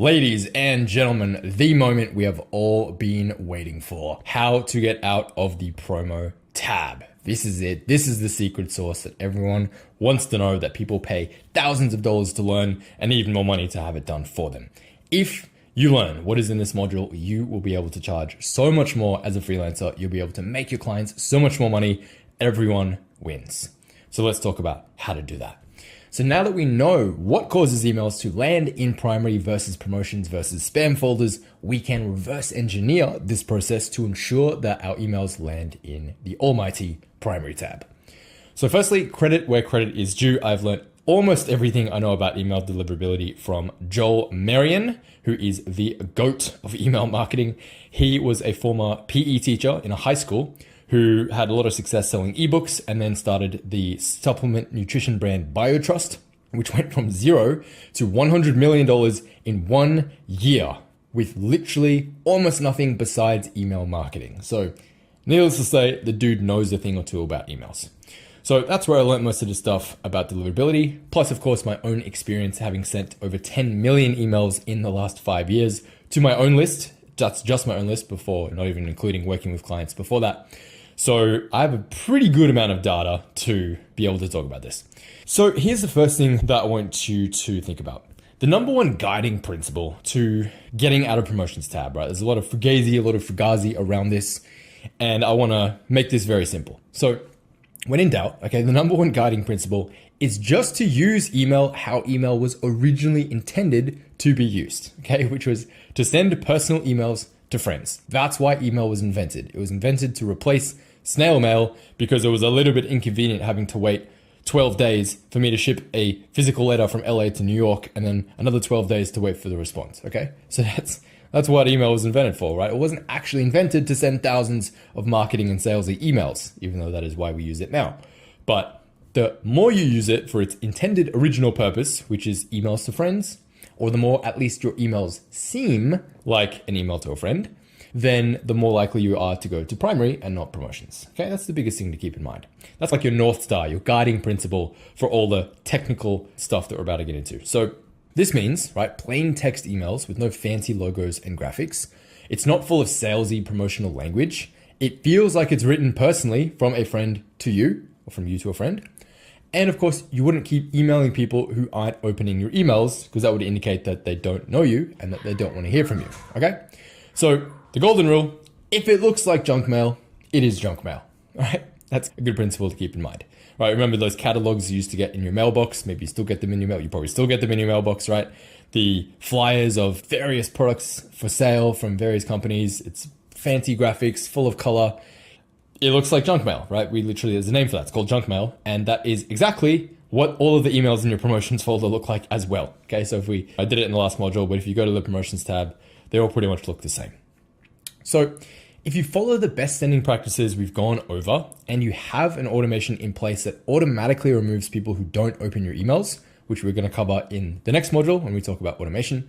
Ladies and gentlemen, the moment we have all been waiting for. How to get out of the promo tab. This is it. This is the secret sauce that everyone wants to know, that people pay thousands of dollars to learn and even more money to have it done for them. If you learn what is in this module, you will be able to charge so much more as a freelancer. You'll be able to make your clients so much more money. Everyone wins. So let's talk about how to do that. So now that we know what causes emails to land in primary versus promotions versus spam folders, we can reverse engineer this process to ensure that our emails land in the almighty primary tab. So firstly, credit where credit is due. I've learned almost everything I know about email deliverability from Joel Marion, who is the GOAT of email marketing. He was a former PE teacher in a high school who had a lot of success selling ebooks and then started the supplement nutrition brand BioTrust, which went from $0 to $100 million in 1 year with literally almost nothing besides email marketing. So needless to say, the dude knows a thing or two about emails. So that's where I learned most of the stuff about deliverability. Plus, of course, my own experience having sent over 10 million emails in the last 5 years to my own list. That's just my own list before, not even including working with clients before that. So I have a pretty good amount of data to be able to talk about this. So here's the first thing that I want you to think about. The number one guiding principle to getting out of promotions tab, right? There's a lot of fugazi, a lot of fugazi around this, and I want to make this very simple. So when in doubt, okay, the number one guiding principle is just to use email how email was originally intended to be used, okay? Which was to send personal emails to friends. That's why email was invented. It was invented to replace snail mail because it was a little bit inconvenient having to wait 12 days for me to ship a physical letter from LA to New York and then another 12 days to wait for the response, okay? So that's what email was invented for, right? It wasn't actually invented to send thousands of marketing and salesy emails, even though that is why we use it now. But the more you use it for its intended original purpose, which is emails to friends, or the more at least your emails seem like an email to a friend, then the more likely you are to go to primary and not promotions. Okay, that's the biggest thing to keep in mind. That's like your North Star, your guiding principle for all the technical stuff that we're about to get into. So this means, right, plain text emails with no fancy logos and graphics. It's not full of salesy promotional language. It feels like it's written personally from a friend to you or from you to a friend. And of course, you wouldn't keep emailing people who aren't opening your emails because that would indicate that they don't know you and that they don't want to hear from you, okay? So the golden rule, if it looks like junk mail, it is junk mail, right? That's a good principle to keep in mind, right? Remember those catalogs you used to get in your mailbox? Maybe you still get them in your mail. You probably still get them in your mailbox, right? The flyers of various products for sale from various companies. It's fancy graphics, full of color. It looks like junk mail, right? There's a name for that. It's called junk mail. And that is exactly what all of the emails in your promotions folder look like as well. Okay, so I did it in the last module, but if you go to the promotions tab, they all pretty much look the same. So if you follow the best sending practices we've gone over and you have an automation in place that automatically removes people who don't open your emails, which we're going to cover in the next module when we talk about automation,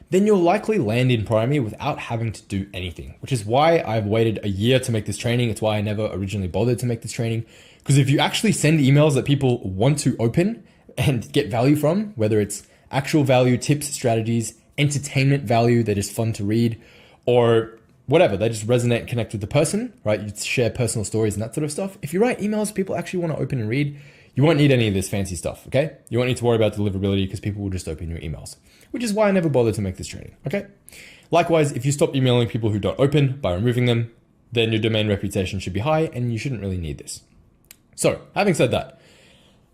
then you'll likely land in primary without having to do anything, which is why I've waited a year to make this training. It's why I never originally bothered to make this training. Because if you actually send emails that people want to open and get value from, whether it's actual value, tips, strategies, entertainment value that is fun to read, or whatever, they just resonate and connect with the person, right? You share personal stories and that sort of stuff. If you write emails people actually want to open and read, you won't need any of this fancy stuff, okay? You won't need to worry about deliverability because people will just open your emails, which is why I never bothered to make this training, okay? Likewise, if you stop emailing people who don't open by removing them, then your domain reputation should be high and you shouldn't really need this. So, having said that,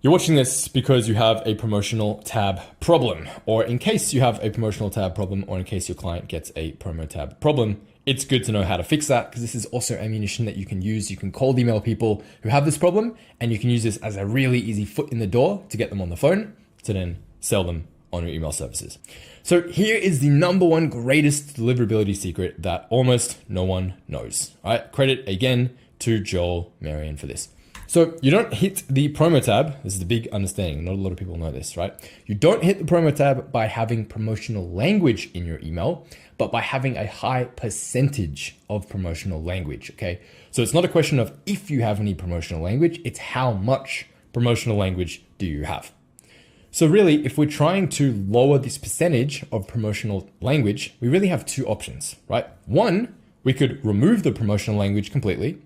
you're watching this because you have a promotional tab problem, or in case you have a promotional tab problem, or in case your client gets a promo tab problem, it's good to know how to fix that because this is also ammunition that you can use. You can cold email people who have this problem and you can use this as a really easy foot in the door to get them on the phone to then sell them on your email services. So here is the number one greatest deliverability secret that almost no one knows. All right, credit again to Joel Marion for this. So you don't hit the promo tab. This is the big understanding. Not a lot of people know this, right? You don't hit the promo tab by having promotional language in your email, but by having a high percentage of promotional language, okay? So it's not a question of if you have any promotional language, it's how much promotional language do you have. So really, if we're trying to lower this percentage of promotional language, we really have two options, right? One, we could remove the promotional language completely,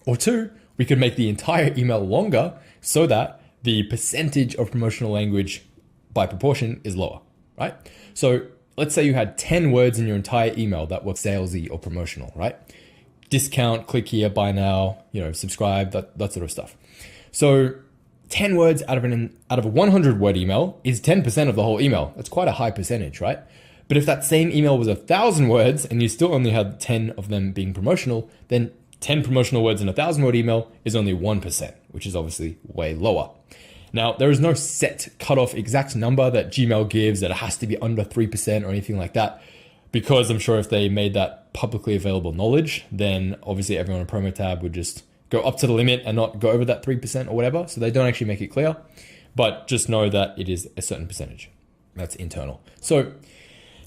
or two, we could make the entire email longer so that the percentage of promotional language by proportion is lower, right? So let's say you had 10 words in your entire email that were salesy or promotional, right? Discount, click here, buy now, subscribe, that sort of stuff. So 10 words out of a 100 word email is 10% of the whole email. That's quite a high percentage, right? But if that same email was 1,000 words and you still only had 10 of them being promotional, then 10 promotional words in a 1,000 word email is only 1%, which is obviously way lower. Now, there is no set cutoff exact number that Gmail gives that it has to be under 3% or anything like that, because I'm sure if they made that publicly available knowledge, then obviously everyone on a promo tab would just go up to the limit and not go over that 3% or whatever. So they don't actually make it clear, but just know that it is a certain percentage. That's internal. So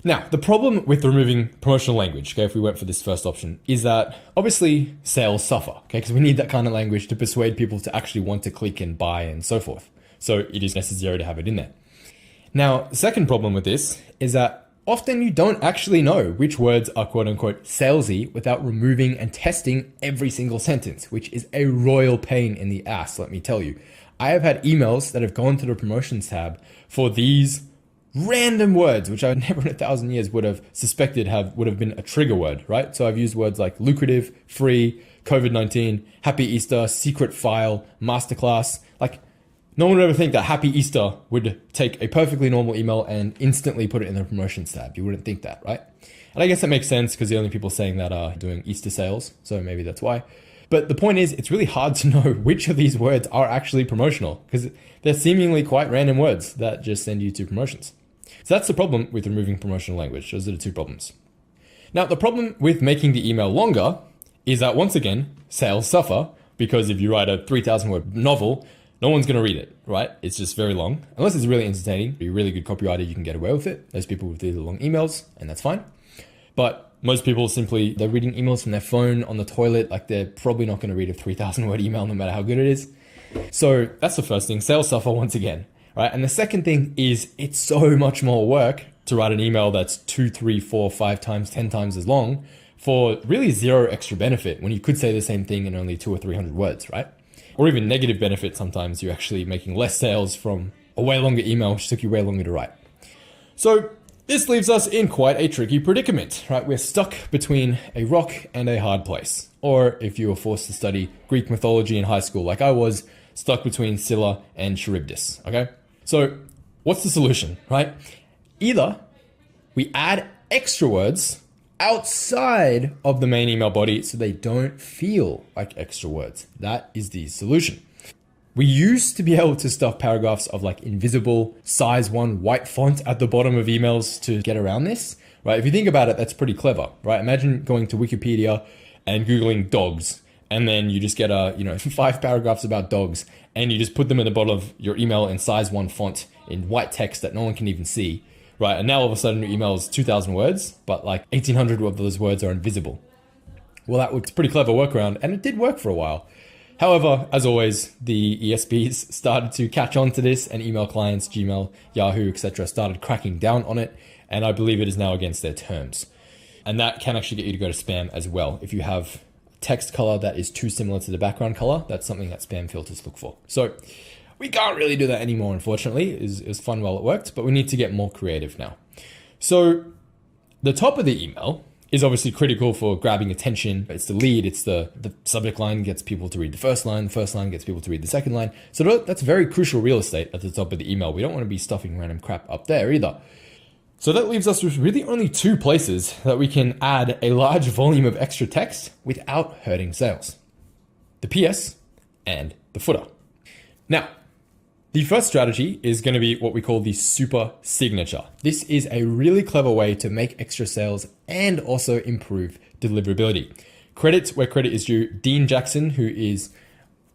now the problem with removing promotional language, okay, if we went for this first option, is that obviously sales suffer, okay, because we need that kind of language to persuade people to actually want to click and buy and so forth. So it is necessary to have it in there. Now, the second problem with this is that often you don't actually know which words are quote unquote salesy without removing and testing every single sentence, which is a royal pain in the ass, let me tell you. I have had emails that have gone to the promotions tab for these random words, which I never in 1,000 years would have suspected would have been a trigger word, right? So I've used words like lucrative, free, COVID-19, happy Easter, secret file, masterclass. Like, no one would ever think that happy Easter would take a perfectly normal email and instantly put it in the promotions tab. You wouldn't think that, right? And I guess that makes sense because the only people saying that are doing Easter sales. So maybe that's why. But the point is, it's really hard to know which of these words are actually promotional because they're seemingly quite random words that just send you to promotions. So that's the problem with removing promotional language. Those are the two problems. Now, the problem with making the email longer is that once again, sales suffer because if you write a 3,000 word novel, no one's going to read it, right? It's just very long. Unless it's really entertaining, you're a really good copywriter, you can get away with it. There's people with really long emails, and that's fine. But most people they're reading emails from their phone on the toilet. Like they're probably not going to read a 3,000 word email no matter how good it is. So that's the first thing. Sales suffer once again, right? And the second thing is it's so much more work to write an email that's 2, 3, 4, 5 times, 10 times as long for really zero extra benefit when you could say the same thing in only 200 or 300 words, right? Or even negative benefit. Sometimes you're actually making less sales from a way longer email, which took you way longer to write. So this leaves us in quite a tricky predicament, right? We're stuck between a rock and a hard place. Or if you were forced to study Greek mythology in high school, like I was, stuck between Scylla and Charybdis, okay? So what's the solution, right? Either we add extra words outside of the main email body so they don't feel like extra words. That is the solution. We used to be able to stuff paragraphs of like invisible size 1 white font at the bottom of emails to get around this, right? If you think about it, that's pretty clever, right? Imagine going to Wikipedia and Googling dogs, and then you just get 5 paragraphs about dogs, and you just put them in the bottom of your email in size 1 font in white text that no one can even see. Right, and now all of a sudden your email is 2,000 words, but like 1,800 of those words are invisible. Well, that was a pretty clever workaround, and it did work for a while. However, as always, the ESPs started to catch on to this, and email clients, Gmail, Yahoo, etc., started cracking down on it, and I believe it is now against their terms. And that can actually get you to go to spam as well. If you have text color that is too similar to the background color, that's something that spam filters look for. So we can't really do that anymore, unfortunately. It was fun while it worked, but we need to get more creative now. So the top of the email is obviously critical for grabbing attention. It's the lead, it's the subject line gets people to read the first line gets people to read the second line. So that's very crucial real estate at the top of the email. We don't want to be stuffing random crap up there either. So that leaves us with really only 2 places that we can add a large volume of extra text without hurting sales: the PS and the footer. Now, the first strategy is going to be what we call the super signature. This is a really clever way to make extra sales and also improve deliverability. Credit where credit is due. Dean Jackson, who is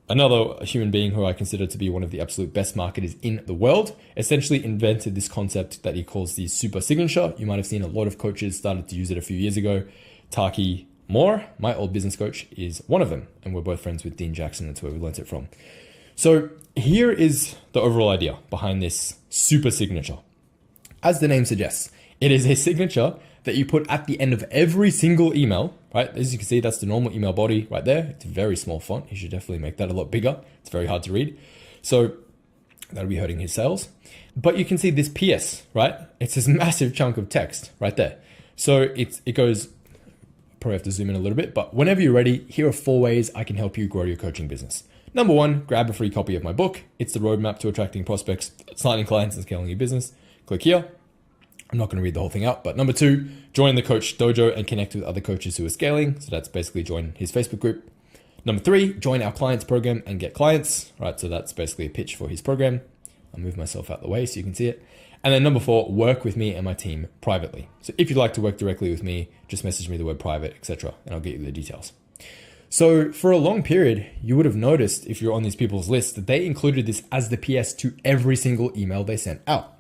another human being who I consider to be one of the absolute best marketers in the world, essentially invented this concept that he calls the super signature. You might have seen a lot of coaches started to use it a few years ago. Taki Moore, my old business coach, is one of them, and we're both friends with Dean Jackson. That's where we learned it from. So here is the overall idea behind this super signature. As the name suggests, it is a signature that you put at the end of every single email, right? As you can see, that's the normal email body right there. It's a very small font. You should definitely make that a lot bigger. It's very hard to read. So that'll be hurting his sales. But you can see this PS, right? It's this massive chunk of text right there. So it goes, probably have to zoom in a little bit, but whenever you're ready, here are 4 ways I can help you grow your coaching business. Number 1, grab a free copy of my book. It's the roadmap to attracting prospects, signing clients, and scaling your business. Click here. I'm not going to read the whole thing out, but number 2, join the Coach Dojo and connect with other coaches who are scaling. So that's basically join his Facebook group. Number 3, join our clients program and get clients, right? So that's basically a pitch for his program. I'll move myself out of the way so you can see it. And then number 4, work with me and my team privately. So if you'd like to work directly with me, just message me the word private, etc., and I'll get you the details. So for a long period, you would have noticed if you're on these people's list that they included this as the PS to every single email they sent out.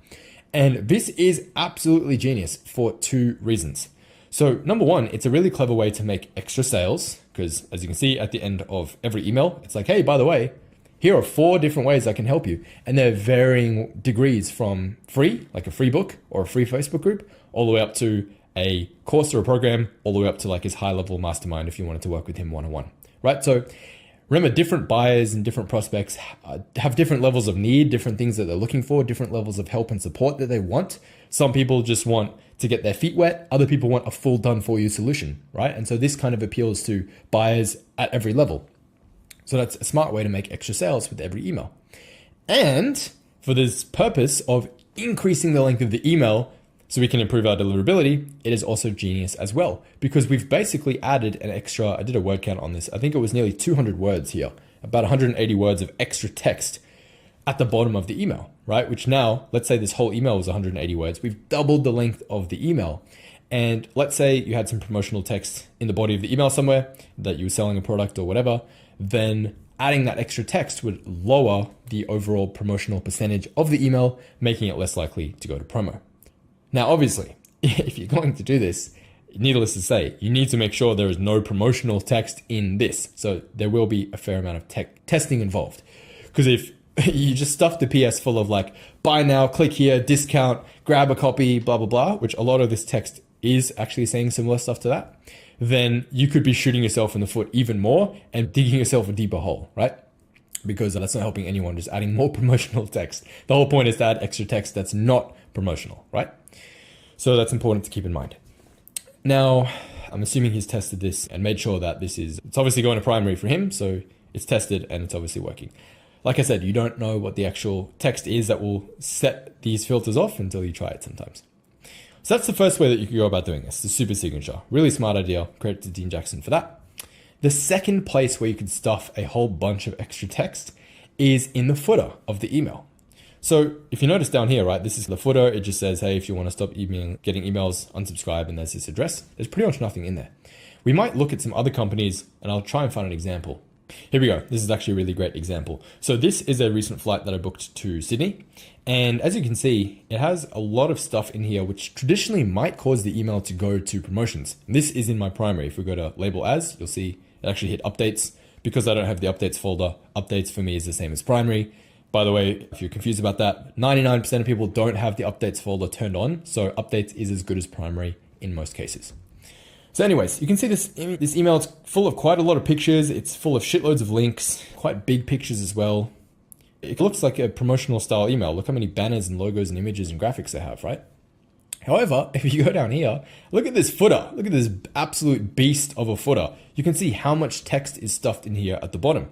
And this is absolutely genius for 2 reasons. So number 1, it's a really clever way to make extra sales because as you can see at the end of every email, it's like, hey, by the way, here are 4 different ways I can help you. And they're varying degrees from free, like a free book or a free Facebook group, all the way up to a course or a program, all the way up to like his high level mastermind if you wanted to work with him one-on-one, right? So remember, different buyers and different prospects have different levels of need, different things that they're looking for, different levels of help and support that they want. Some people just want to get their feet wet. Other people want a full done for you solution, right? And so this kind of appeals to buyers at every level. So that's a smart way to make extra sales with every email. And for this purpose of increasing the length of the email so we can improve our deliverability, it is also genius as well, because we've basically added an extra, I did a word count on this. I think it was nearly 200 words here, about 180 words of extra text at the bottom of the email, right? Which now, let's say this whole email was 180 words. We've doubled the length of the email. And let's say you had some promotional text in the body of the email somewhere that you were selling a product or whatever, then adding that extra text would lower the overall promotional percentage of the email, making it less likely to go to promo. Now, obviously, if you're going to do this, needless to say, you need to make sure there is no promotional text in this. So there will be a fair amount of testing involved. Because if you just stuff the PS full of like, buy now, click here, discount, grab a copy, blah, blah, blah, which a lot of this text is actually saying similar stuff to that, then you could be shooting yourself in the foot even more and digging yourself a deeper hole, right? Because that's not helping anyone, just adding more promotional text. The whole point is to add extra text that's not promotional, right? So that's important to keep in mind. Now, I'm assuming he's tested this and made sure that it's obviously going to primary for him, so it's tested and it's obviously working. Like I said, you don't know what the actual text is that will set these filters off until you try it sometimes. So that's the first way that you can go about doing this, the super signature. Really smart idea. Credit to Dean Jackson for that. The second place where you could stuff a whole bunch of extra text is in the footer of the email. So if you notice down here, right, this is the footer. It just says, hey, if you want to stop getting emails, unsubscribe, and there's this address. There's pretty much nothing in there. We might look at some other companies and I'll try and find an example. Here we go. This is actually a really great example. So this is a recent flight that I booked to Sydney. And as you can see, it has a lot of stuff in here, which traditionally might cause the email to go to promotions. This is in my primary. If we go to label as, you'll see it actually hit updates. Because I don't have the updates folder, updates for me is the same as primary. By the way, if you're confused about that, 99% of people don't have the updates folder turned on. So updates is as good as primary in most cases. So anyways, you can see this email is full of quite a lot of pictures. It's full of shitloads of links, quite big pictures as well. It looks like a promotional style email. Look how many banners and logos and images and graphics they have, right? However, if you go down here, look at this footer. Look at this absolute beast of a footer. You can see how much text is stuffed in here at the bottom.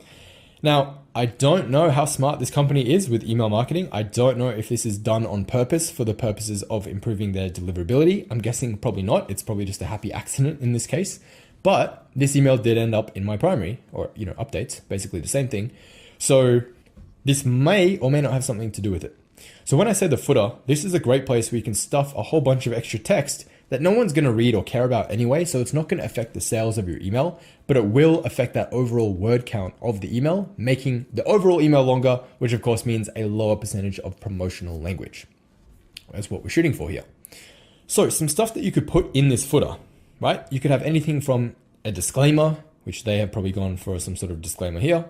Now, I don't know how smart this company is with email marketing. I don't know if this is done on purpose for the purposes of improving their deliverability. I'm guessing probably not. It's probably just a happy accident in this case. But this email did end up in my primary, or updates, basically the same thing. So this may or may not have something to do with it. So when I say the footer, this is a great place where you can stuff a whole bunch of extra text that no one's going to read or care about anyway. So it's not going to affect the sales of your email, but it will affect that overall word count of the email, making the overall email longer, which of course means a lower percentage of promotional language. That's what we're shooting for here. So some stuff that you could put in this footer, right? You could have anything from a disclaimer, which they have probably gone for some sort of disclaimer here.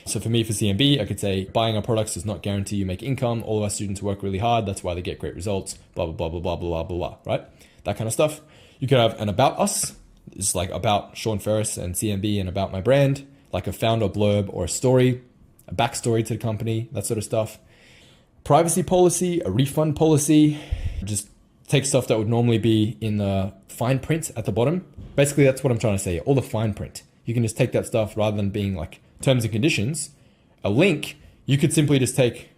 So for me, for CMB, I could say buying our products does not guarantee you make income. All of our students work really hard. That's why they get great results, blah, blah, blah, blah, blah, blah, blah, blah, right? That kind of stuff. You could have an about us. It's like about Sean Ferris and CMB and about my brand, like a founder blurb or a story, a backstory to the company, that sort of stuff. Privacy policy, a refund policy, just take stuff that would normally be in the fine print at the bottom. Basically, that's what I'm trying to say. All the fine print. You can just take that stuff rather than being like terms and conditions. A link, you could simply just take,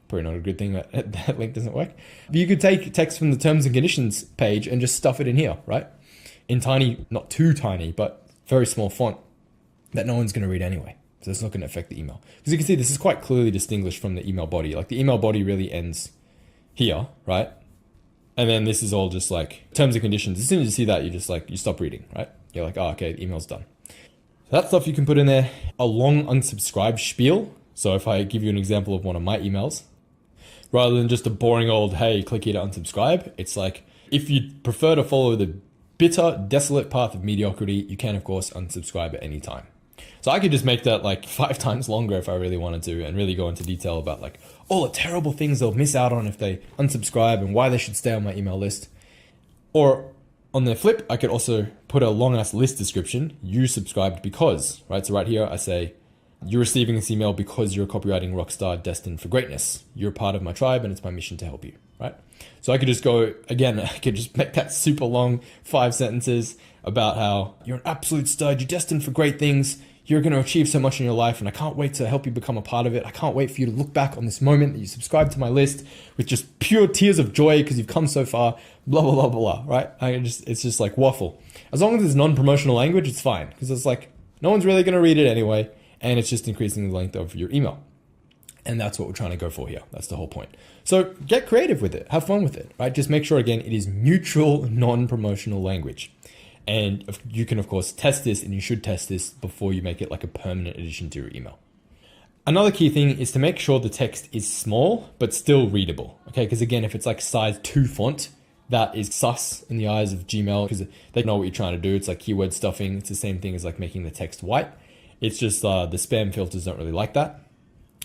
probably not a good thing that that link doesn't work. But you could take text from the terms and conditions page and just stuff it in here, right? In tiny, not too tiny, but very small font that no one's going to read anyway. So it's not going to affect the email. Because you can see this is quite clearly distinguished from the email body. Like the email body really ends here, right? And then this is all just like terms and conditions. As soon as you see that, you just like, you stop reading, right? You're like, oh, okay, the email's done. So that stuff you can put in there. A long unsubscribe spiel. So if I give you an example of one of my emails, rather than just a boring old, hey, click here to unsubscribe, it's like, if you prefer to follow the bitter, desolate path of mediocrity, you can, of course, unsubscribe at any time. So I could just make that like 5 times longer if I really wanted to and really go into detail about like all the terrible things they'll miss out on if they unsubscribe and why they should stay on my email list. Or on the flip, I could also put a long ass list description. You subscribed because, right? So right here, I say, you're receiving this email because you're a copywriting rockstar destined for greatness. You're part of my tribe and it's my mission to help you, right? So I could just go, again, I could just make that super long 5 sentences about how you're an absolute stud. You're destined for great things. You're going to achieve so much in your life and I can't wait to help you become a part of it. I can't wait for you to look back on this moment that you subscribed to my list with just pure tears of joy because you've come so far, blah, blah, blah, blah, right? It's just like waffle. As long as it's non-promotional language, it's fine because it's like, no one's really going to read it anyway. And it's just increasing the length of your email. And that's what we're trying to go for here. That's the whole point. So get creative with it. Have fun with it, right? Just make sure, again, it is neutral, non-promotional language. And you can, of course, test this and you should test this before you make it like a permanent addition to your email. Another key thing is to make sure the text is small, but still readable. Okay, because again, if it's like size 2 font, that is sus in the eyes of Gmail because they know what you're trying to do. It's like keyword stuffing. It's the same thing as like making the text white. It's just the spam filters don't really like that.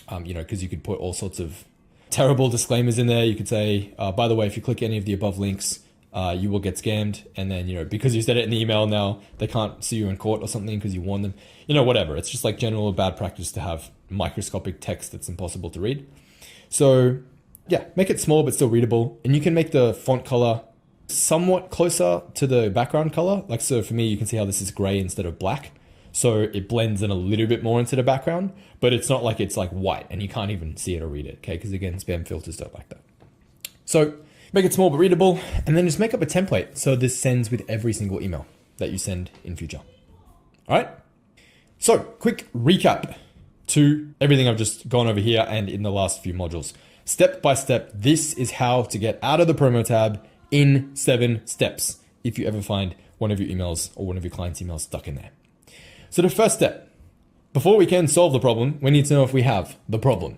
Because you could put all sorts of terrible disclaimers in there. You could say, by the way, if you click any of the above links, you will get scammed. And then, because you said it in the email now, they can't sue you in court or something because you warned them, whatever. It's just like general bad practice to have microscopic text that's impossible to read. So yeah, make it small, but still readable. And you can make the font color somewhat closer to the background color. Like, so for me, you can see how this is gray instead of black. So it blends in a little bit more into the background, but it's not like it's like white and you can't even see it or read it. Okay. Because again, spam filters don't like that. So make it small, but readable, and then just make up a template. So this sends with every single email that you send in future. All right. So quick recap to everything I've just gone over here and in the last few modules. Step by step, this is how to get out of the promo tab in 7 steps. If you ever find one of your emails or one of your clients' emails stuck in there. So the first step, before we can solve the problem, we need to know if we have the problem.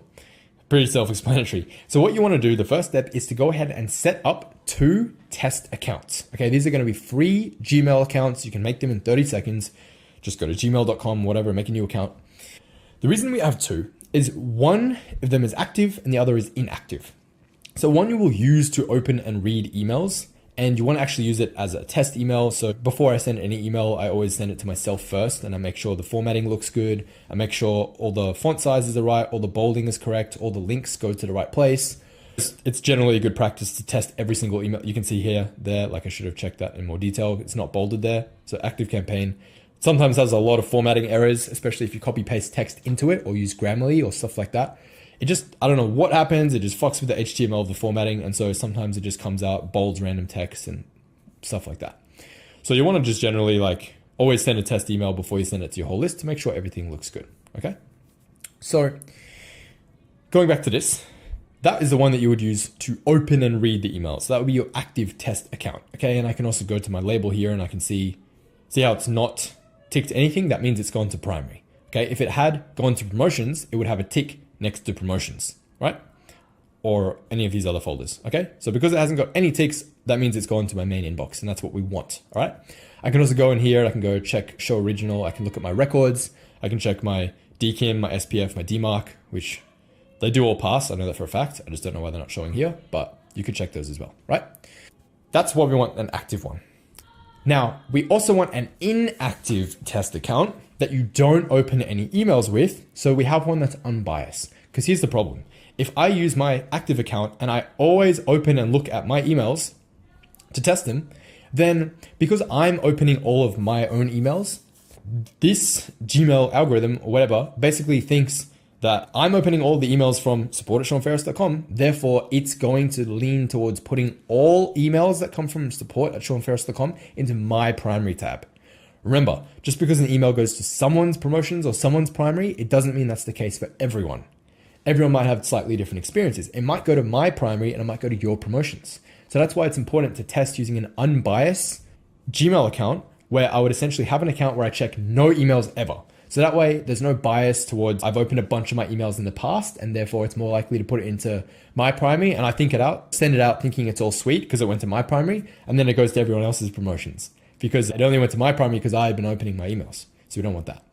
Pretty self-explanatory. So what you want to do, the first step is to go ahead and set up 2 test accounts. Okay, these are going to be free Gmail accounts. You can make them in 30 seconds. Just go to gmail.com, whatever, make a new account. The reason we have 2 is one of them is active and the other is inactive. So one you will use to open and read emails, and you want to actually use it as a test email. So before I send any email, I always send it to myself first and I make sure the formatting looks good. I make sure all the font sizes are right, all the bolding is correct, all the links go to the right place. It's generally a good practice to test every single email. You can see here, there, like I should have checked that in more detail. It's not bolded there. So active campaign sometimes has a lot of formatting errors, especially if you copy paste text into it or use Grammarly or stuff like that. It just, I don't know what happens. It just fucks with the HTML of the formatting. And so sometimes it just comes out, bolds random text and stuff like that. So you want to just generally like always send a test email before you send it to your whole list to make sure everything looks good. Okay. So going back to this, that is the one that you would use to open and read the email. So that would be your active test account. Okay. And I can also go to my label here and I can see how it's not ticked anything. That means it's gone to primary. Okay. If it had gone to promotions, it would have a tick next to promotions, right? Or any of these other folders, okay? So because it hasn't got any ticks, that means it's gone to my main inbox, and that's what we want. All right. I can also go in here. I can go check show original. I can look at my records. I can check my DKIM, my SPF, my DMARC, which they do all pass. I know that for a fact. I just don't know why they're not showing here, but you could check those as well, right? That's why we want an active one. Now, we also want an inactive test account that you don't open any emails with. So we have one that's unbiased. Because here's the problem. If I use my active account and I always open and look at my emails to test them, then because I'm opening all of my own emails, this Gmail algorithm or whatever basically thinks that I'm opening all the emails from support@SeanFerris.com. Therefore, it's going to lean towards putting all emails that come from support@SeanFerris.com into my primary tab. Remember, just because an email goes to someone's promotions or someone's primary, it doesn't mean that's the case for everyone. Everyone might have slightly different experiences. It might go to my primary and it might go to your promotions. So that's why it's important to test using an unbiased Gmail account where I would essentially have an account where I check no emails ever. So that way there's no bias towards I've opened a bunch of my emails in the past and therefore it's more likely to put it into my primary and I think it out, send it out thinking it's all sweet because it went to my primary and then it goes to everyone else's promotions because it only went to my primary because I had been opening my emails. So we don't want that.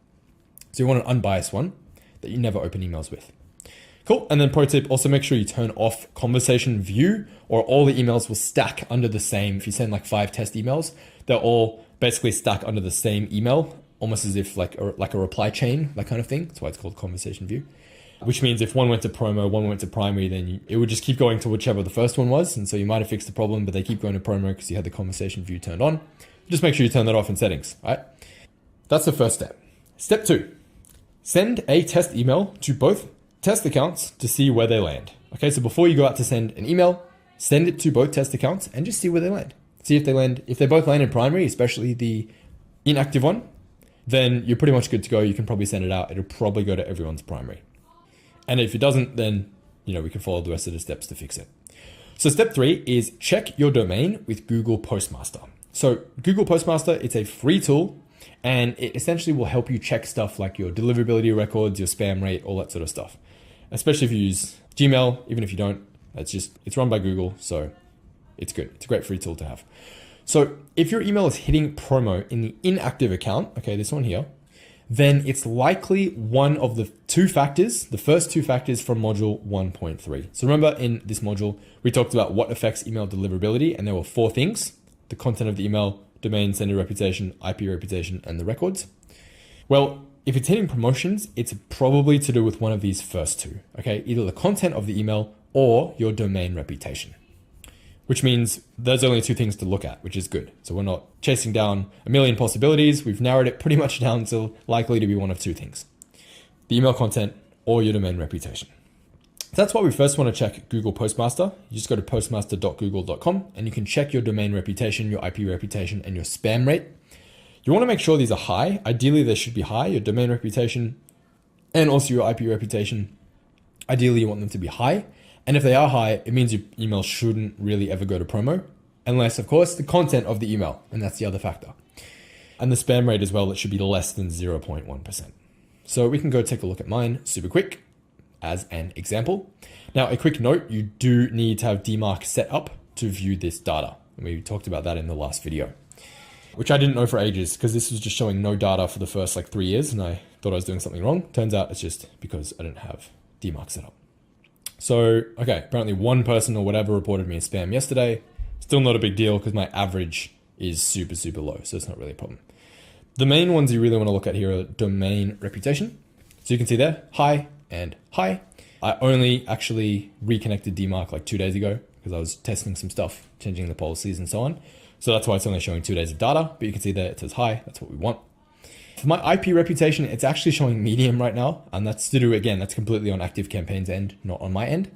So you want an unbiased one that you never open emails with. Cool. And then pro tip, also make sure you turn off conversation view or all the emails will stack under the same. If you send like 5 test emails, they'll all basically stack under the same email, almost as if like a reply chain, that kind of thing. That's why it's called conversation view, which means if one went to promo, one went to primary, then it would just keep going to whichever the first one was. And so you might have fixed the problem, but they keep going to promo because you had the conversation view turned on. Just make sure you turn that off in settings, right? That's the first step. Step 2, send a test email to both test accounts to see where they land. Okay, so before you go out to send an email, send it to both test accounts and just see where they land. See if they land, if they both land in primary, especially the inactive one, then you're pretty much good to go. You can probably send it out. It'll probably go to everyone's primary. And if it doesn't, then we can follow the rest of the steps to fix it. So step 3 is check your domain with Google Postmaster. So Google Postmaster, it's a free tool and it essentially will help you check stuff like your deliverability records, your spam rate, all that sort of stuff. Especially if you use Gmail, even if you don't, it's run by Google. So it's good. It's a great free tool to have. So if your email is hitting promo in the inactive account, okay, this one here, then it's likely one of the 2 factors, the first 2 factors from module 1.3. So remember in this module, we talked about what affects email deliverability and there were 4 things: the content of the email, domain, sender reputation, IP reputation, and the records. Well, if it's hitting promotions, it's probably to do with one of these first 2, okay? Either the content of the email or your domain reputation, which means there's only 2 things to look at, which is good. So we're not chasing down a million possibilities. We've narrowed it pretty much down to likely to be one of 2 things: the email content or your domain reputation. So that's why we first want to check Google Postmaster. You just go to postmaster.google.com and you can check your domain reputation, your IP reputation, and your spam rate. You want to make sure these are high. Ideally, they should be high, your domain reputation and also your IP reputation. Ideally, you want them to be high. And if they are high, it means your email shouldn't really ever go to promo, unless, of course, the content of the email, and that's the other factor. And the spam rate as well, it should be less than 0.1%. So we can go take a look at mine super quick as an example. Now, a quick note, you do need to have DMARC set up to view this data. And we talked about that in the last video, which I didn't know for ages because this was just showing no data for the first 3 years and I thought I was doing something wrong. Turns out it's just because I didn't have DMARC set up. So, okay, apparently 1 person or whatever reported me as spam yesterday. Still not a big deal because my average is super, super low. So it's not really a problem. The main ones you really want to look at here are domain reputation. So you can see there, high and high. I only actually reconnected DMARC 2 days ago because I was testing some stuff, changing the policies and so on. So that's why it's only showing 2 days of data, but you can see there it says high. That's what we want. For my IP reputation, it's actually showing medium right now. And that's to do, again, that's completely on Active Campaign's end, not on my end.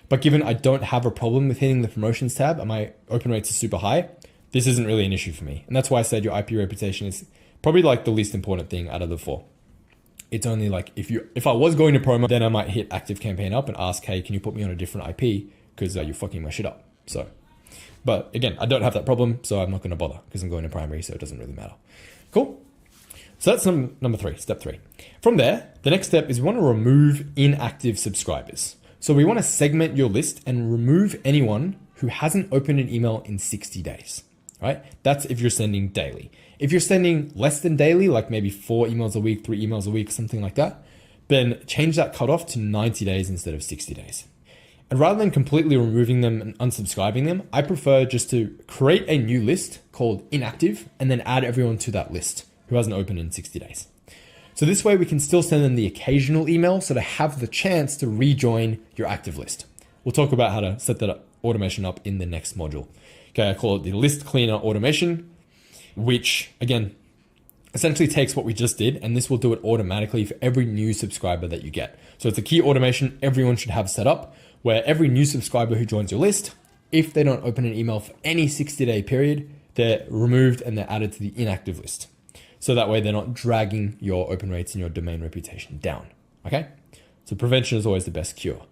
But given I don't have a problem with hitting the promotions tab and my open rates are super high, this isn't really an issue for me. And that's why I said your IP reputation is probably the least important thing out of the 4. It's only if I was going to promo, then I might hit Active Campaign up and ask, hey, can you put me on a different IP? Because you're fucking my shit up. So, but again, I don't have that problem, so I'm not going to bother because I'm going to primary, so it doesn't really matter. Cool. So that's number 3, step 3. From there, the next step is we want to remove inactive subscribers. So we want to segment your list and remove anyone who hasn't opened an email in 60 days, right? That's if you're sending daily. If you're sending less than daily, like maybe 4 emails a week, 3 emails a week, something like that, then change that cutoff to 90 days instead of 60 days. And rather than completely removing them and unsubscribing them, I prefer just to create a new list called inactive and then add everyone to that list who hasn't opened in 60 days. So this way we can still send them the occasional email so they have the chance to rejoin your active list. We'll talk about how to set that automation up in the next module. Okay, I call it the list cleaner automation, which again, essentially takes what we just did, and this will do it automatically for every new subscriber that you get. So it's a key automation everyone should have set up, where every new subscriber who joins your list, if they don't open an email for any 60-day period, they're removed and they're added to the inactive list. So that way they're not dragging your open rates and your domain reputation down, okay? So prevention is always the best cure.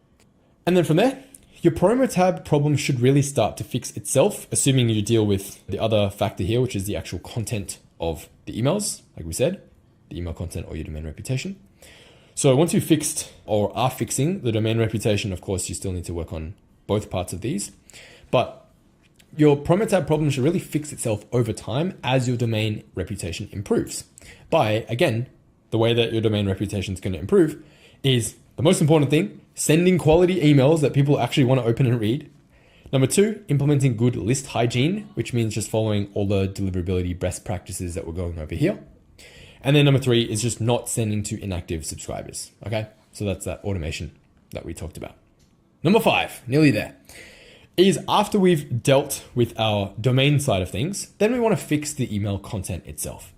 And then from there, your promo tab problem should really start to fix itself, assuming you deal with the other factor here, which is the actual content of the emails, like we said, the email content or your domain reputation. So once you've fixed or are fixing the domain reputation, of course, you still need to work on both parts of these, but your promo tab problem should really fix itself over time as your domain reputation improves. By, again, the way that your domain reputation is going to improve is the most important thing, sending quality emails that people actually want to open and read. Number 2, implementing good list hygiene, which means just following all the deliverability best practices that we're going over here. And then number 3 is just not sending to inactive subscribers. Okay, so that's that automation that we talked about. Number 5, nearly there, is after we've dealt with our domain side of things, then we want to fix the email content itself.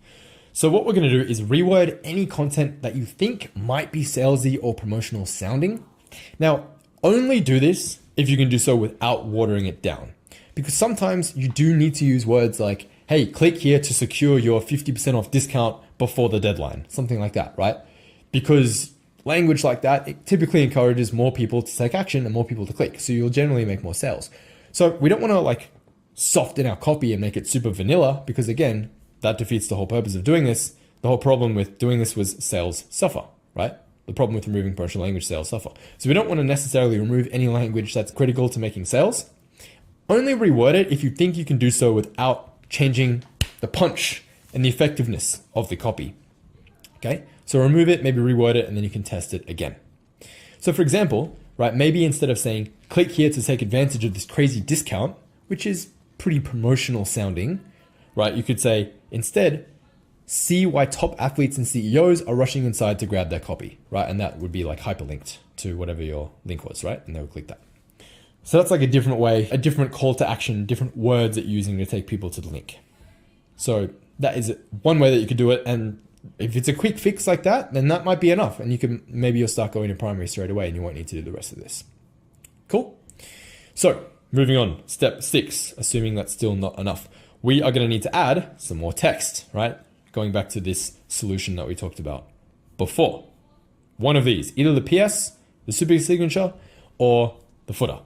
So what we're going to do is reword any content that you think might be salesy or promotional sounding. Now, only do this if you can do so without watering it down, because sometimes you do need to use words like, hey, click here to secure your 50% off discount before the deadline, something like that, right? Because language like that, it typically encourages more people to take action and more people to click. So you'll generally make more sales. So we don't want to like soften our copy and make it super vanilla, because again, that defeats the whole purpose of doing this. The whole problem with doing this was sales suffer, right? The problem with removing promotional language, sales suffer. So we don't want to necessarily remove any language that's critical to making sales. Only reword it if you think you can do so without changing the punch and the effectiveness of the copy. Okay, so remove it, maybe reword it, and then you can test it again. So for example, right, maybe instead of saying, click here to take advantage of this crazy discount, which is pretty promotional sounding, right, you could say, instead, see why top athletes and CEOs are rushing inside to grab their copy, right? And that would be like hyperlinked to whatever your link was, right? And they would click that. So that's like a different way, a different call to action, different words that you're using to take people to the link. So that is one way that you could do it. And if it's a quick fix like that, then that might be enough. And you can, maybe you'll start going to primary straight away and you won't need to do the rest of this. Cool. So moving on, step 6, assuming that's still not enough. We are going to need to add some more text, right? Going back to this solution that we talked about before. One of these, either the PS, the super signature, or the footer.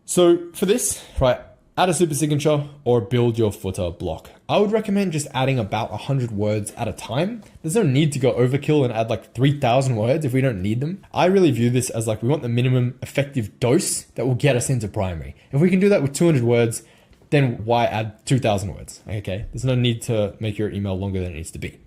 So for this, right, add a super signature or build your footer block. I would recommend just adding about 100 words at a time. There's no need to go overkill and add like 3,000 words if we don't need them. I really view this as like we want the minimum effective dose that will get us into primary. If we can do that with 200 words, then why add 2,000 words? Okay, there's no need to make your email longer than it needs to be.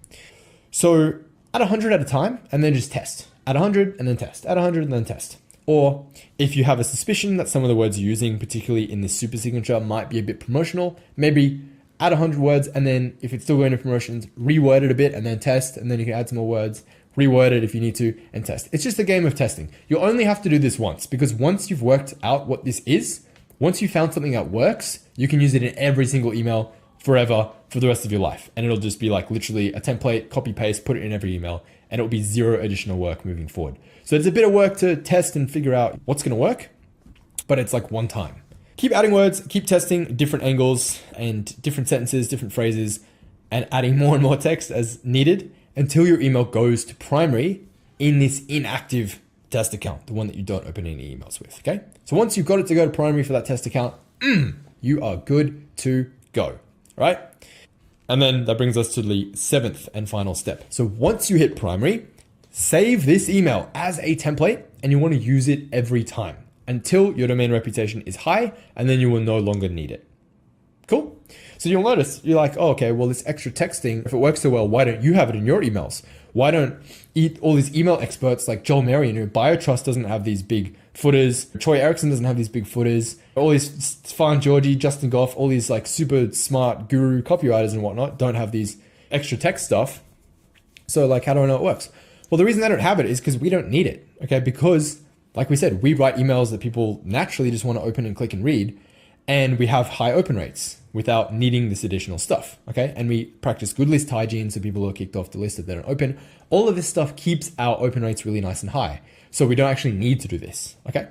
So add 100 at a time and then just test. Add 100 and then test. Add 100 and then test. Or if you have a suspicion that some of the words you're using, particularly in this super signature, might be a bit promotional, maybe add 100 words and then if it's still going to promotions, reword it a bit and then test, and then you can add some more words, reword it if you need to, and test. It's just a game of testing. You only have to do this once, because once you've worked out what this is, once you found something that works, you can use it in every single email forever for the rest of your life. And it'll just be like literally a template, copy paste, put it in every email, and it'll be zero additional work moving forward. So it's a bit of work to test and figure out what's going to work, but it's like one time. Keep adding words, keep testing different angles and different sentences, different phrases, and adding more and more text as needed until your email goes to primary in this inactive test account, the one that you don't open any emails with, okay? So once you've got it to go to primary for that test account, you are good to go, right? And then that brings us to the 7th and final step. So once you hit primary, save this email as a template and you want to use it every time. until your domain reputation is high, and then you will no longer need it. Cool. So you'll notice, you're like, oh, okay, well, this extra texting, if it works so well, why don't you have it in your emails? Why don't all these email experts like Joel Marion, who BioTrust doesn't have these big footers, Troy Erickson doesn't have these big footers, all these Stefan Georgi, Justin Goff, all these like super smart guru copywriters and whatnot don't have these extra text stuff. So like, how do I know it works? Well, the reason they don't have it is because we don't need it, okay? Because like we said, we write emails that people naturally just want to open and click and read, and we have high open rates without needing this additional stuff, okay? And we practice good list hygiene, so people are kicked off the list if they don't open. All of this stuff keeps our open rates really nice and high. So we don't actually need to do this, okay?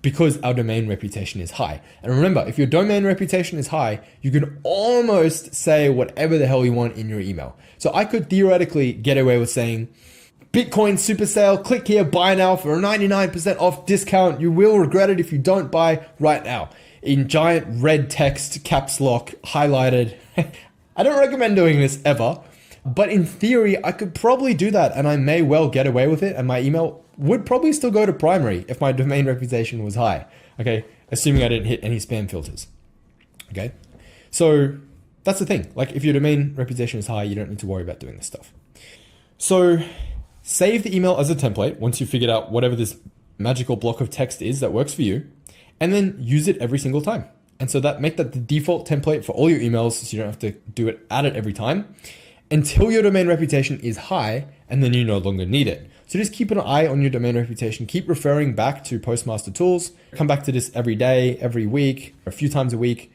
Because our domain reputation is high. And remember, if your domain reputation is high, you can almost say whatever the hell you want in your email. So I could theoretically get away with saying, Bitcoin super sale, click here, buy now for a 99% off discount. You will regret it if you don't buy right now. In giant red text, caps lock, highlighted. I don't recommend doing this ever, but in theory, I could probably do that and I may well get away with it, and my email would probably still go to primary if my domain reputation was high, okay? Assuming I didn't hit any spam filters, okay? So that's the thing. Like, if your domain reputation is high, you don't need to worry about doing this stuff. So save the email as a template once you figured out whatever this magical block of text is that works for you, and then use it every single time. And so make that the default template for all your emails, so you don't have to do it, add it every time, until your domain reputation is high, and then you no longer need it. So just keep an eye on your domain reputation. Keep referring back to Postmaster Tools. Come back to this every day, every week, a few times a week,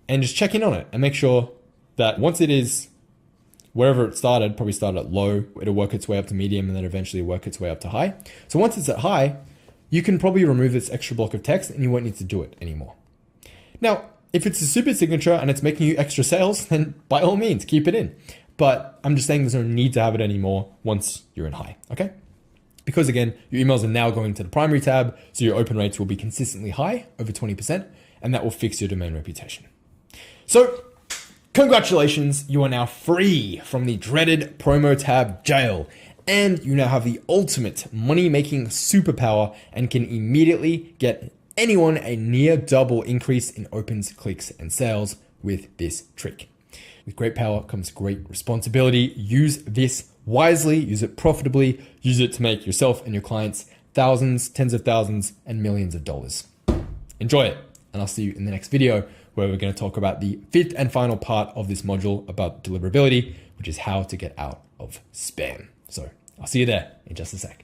and just check in on it and make sure that once it is wherever it started, probably started at low, it'll work its way up to medium and then eventually work its way up to high. So once it's at high, you can probably remove this extra block of text and you won't need to do it anymore. Now, if it's a super signature and it's making you extra sales, then by all means, keep it in. But I'm just saying there's no need to have it anymore once you're in high, okay? Because again, your emails are now going to the primary tab, so your open rates will be consistently high, over 20%, and that will fix your domain reputation. So, congratulations, you are now free from the dreaded promo tab jail. And you now have the ultimate money-making superpower and can immediately get anyone a near double increase in opens, clicks, and sales with this trick. With great power comes great responsibility. Use this wisely, use it profitably, use it to make yourself and your clients thousands, tens of thousands, and millions of dollars. Enjoy it, and I'll see you in the next video where we're going to talk about the fifth and final part of this module about deliverability, which is how to get out of spam. So I'll see you there in just a sec.